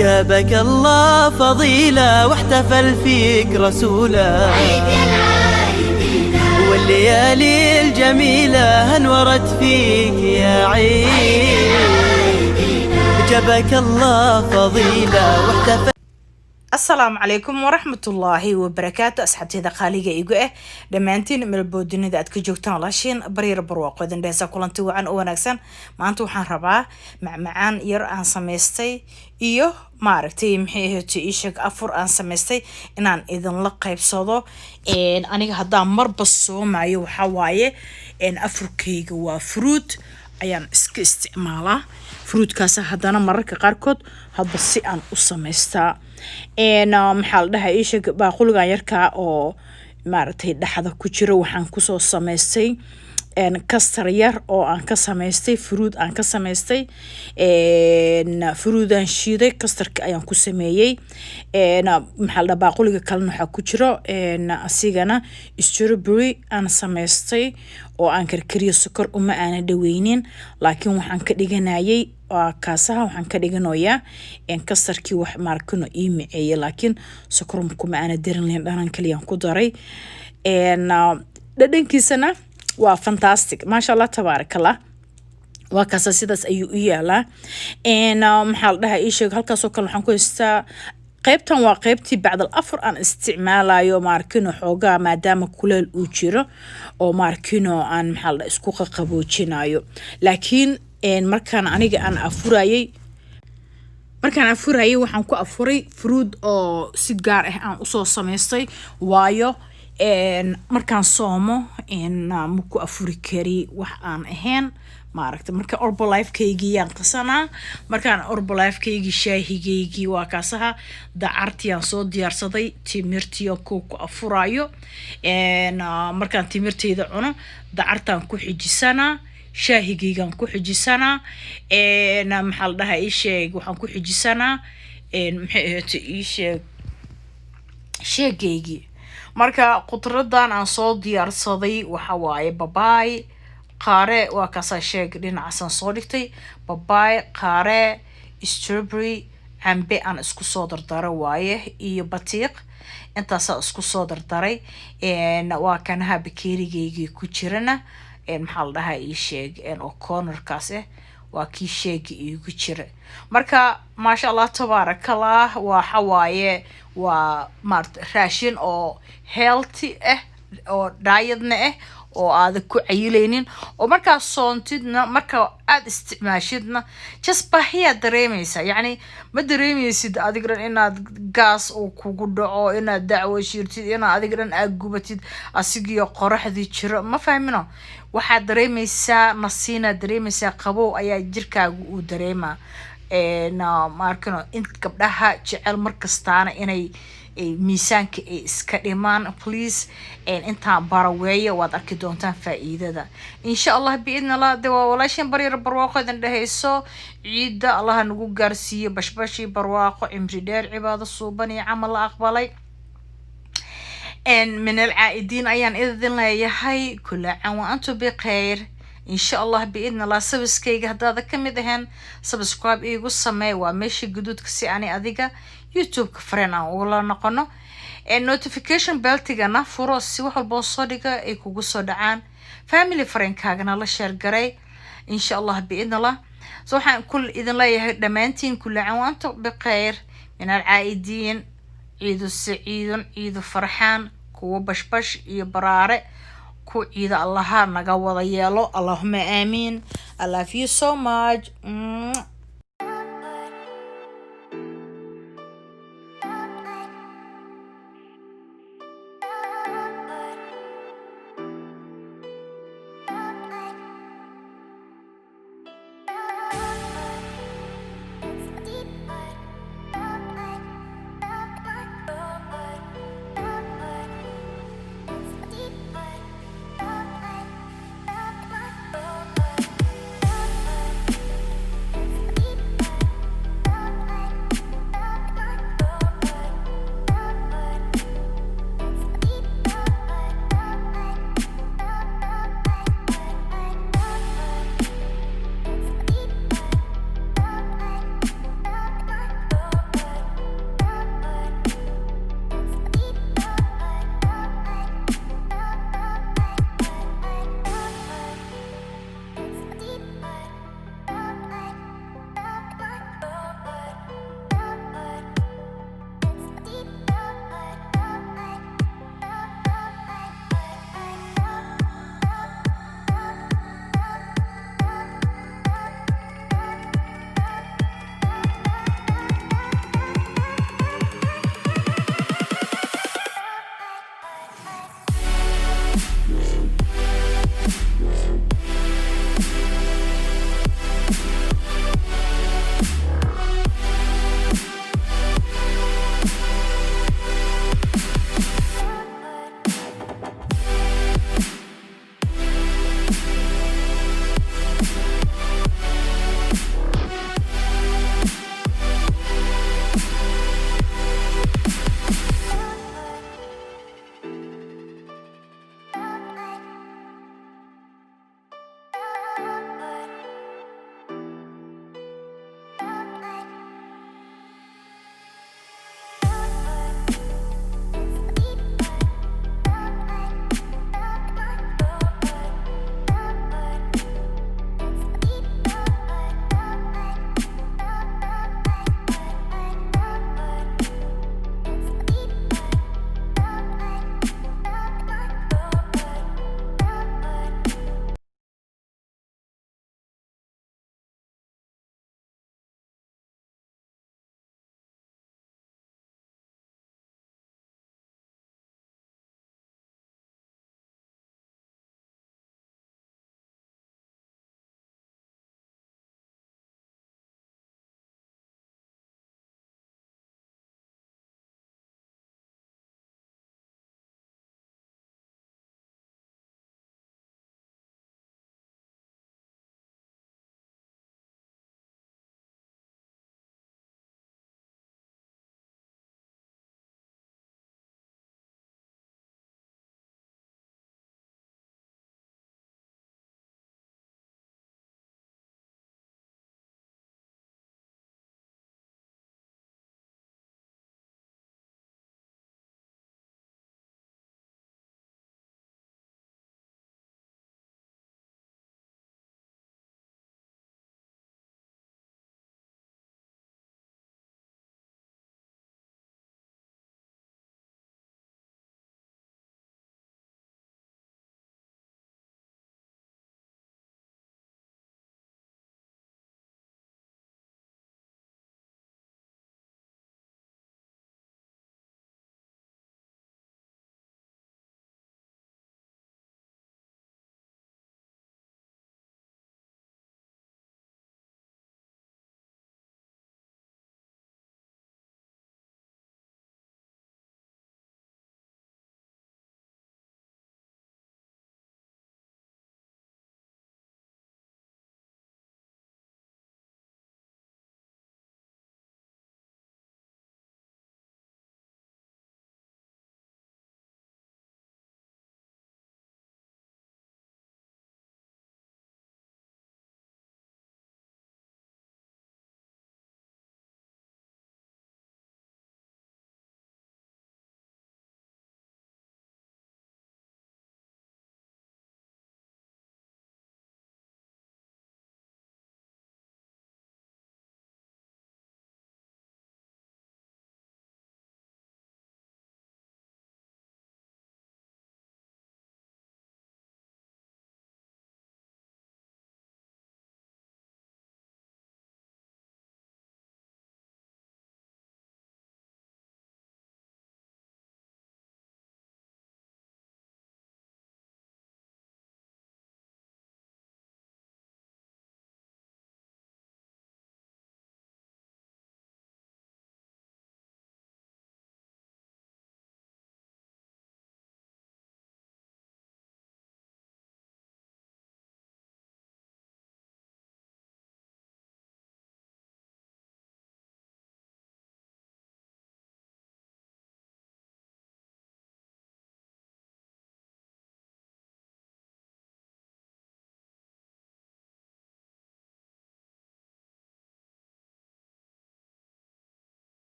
جابك الله فضيلة واحتفل فيك رسوله، عيد يا العايدين والليالي الجميلة انورت فيك يا عيد. جابك الله فضيلة واحتفل. السلام عليكم ورحمة الله وبركاته. أصحابتي دقاليقة إيقوه دمانتين من البودين إذا أدك جوكتان لاشين برير برواق وذن ديسا كولانتي وعن وناكسان ما أنتو وحان رباه معان ير aan samaystay iyo maaragtay maxay iishag afur aan samaystay inaan idin la qaybsado aniga haddaan marba soomayo waxa waaye afurkayga waa fruit ayaan iska isticmaalaa fruitkaas haddana mararka qaarkood hadba si aan u samaystaa maxaa la dhahaa iishag baaquligan yarkaa oo maaragtay dhaxda ku jiro waxaan kusoo samaystay kastar yar oo aan ka samaystay fruit aan ka samaystay fruitan shiiday kastarka ayaan ku sameeyey maxaa la baaquliga kalena waxaa ku jiro asigana strawberry aan samaystay oo aan karkariyo sokor uma aana dhaweynin laakiin waxaan ka dhiganayay kaasaha waxaan ka dhiganayaa kastarkii wax maarkano ii miceeyay laakiin sokor kuma aana darin lahayn dhanan kaliyaan ku daray dhadhankiisana waa fantastic maasha allah tabaarakallah waa kaasa sidaas ayuu u yaalaa maxaa la dhahaa ii sheeg halkaasoo kale waxaan ku haystaa qaybtan waa qaybtii bacdal afur aan isticmaalayo maarkino xoogaa maadaama kuleel uu jiro oo maarkino aan maxaa la dhahaa isku qaqaboojinayo laakiin markaan aniga aan afurayay waxaan ku afuray fruit oo si gaar ah aan usoo samaystay waayo markaan soomo ma ku afuri kari wax aan ahayn maaragtay marka Herbalife-kaygii yaan qasanaa markaan Herbalife-kaygii shaahigaygii waa kaasaha dacartii aan soo diyaarsaday timirtii ku afurayo markaan timirteyda cuno dacartaan ku xijisanaa shaahigaygaan ku xijisanaa maxaa la dhahaa ii sheeg waxaan ku xijisanaa maxay ahayd ii sheeg sheegaygii marka qudradan aan soo diyaarsaday waxa waaye babaay qaare waa kaasa sheeg dhinacaasan soo dhigtay babaay qaare strawberry cambe aan isku soo dardaray waaye iyo batiiq intaasaa isku soo dardaray waa kanaha bakeerigaygii ku jirana maxaa la dhahaa ii sheeg oo cornerkaas waa kii sheegi iigu jira marka maasha allah tabaarakallah waxa waaye waa maarta raashin oo healthy oo dietna oo aad ku cayileynin oo markaa soontidna marka aad isticmaashidna just baahiyaa dareemaysa yacni ma dareemaysid adiga dhan inaad gaas uu kugu dhaco inaad dacwo shirtid inaad adiga dhan aad gubatid asigiyo qoraxdii jiro ma fahmino waxaad dareemaysaa nasiina dareemaysaa qabow ayaa jirkaagu uu dareemaa maarkano in gabdhaha jecel markastaana inay miisaanka ay iska dhimaan please intaan baraweeyo waad arki doontaan faa'iidada insha allah biidna allah de waa walaashin baryar barwaaqo idin dhehayso ciida allaha nagu gaarsiiyo bashbashi barwaaqo cimri dheer cibaado suuban iyo camal la aqbalay من العائدين أيان إذن لا يحي كل عام وأنتم بخير إن شاء الله بإذن الله سبسكيج هذا كم دهن سبسكرايب إيجو السماء ومشي جدود كسياني أذيك يوتيوب كفرنا ولا نقنا النوتيفيكيشن بيل تجنا فرص سوى البوصدقة إيكو جسودعان فاميلي فرين كاجنا الله شير جري إن شاء الله بإذن الله صحيح كل إذن لا يهدمانتين كل عام وأنتم بخير من العائدين عيد السعيد عيد فرحان كو بشبش يبرارة كو عيد الله نجا وضياله اللهم آمين I love you so much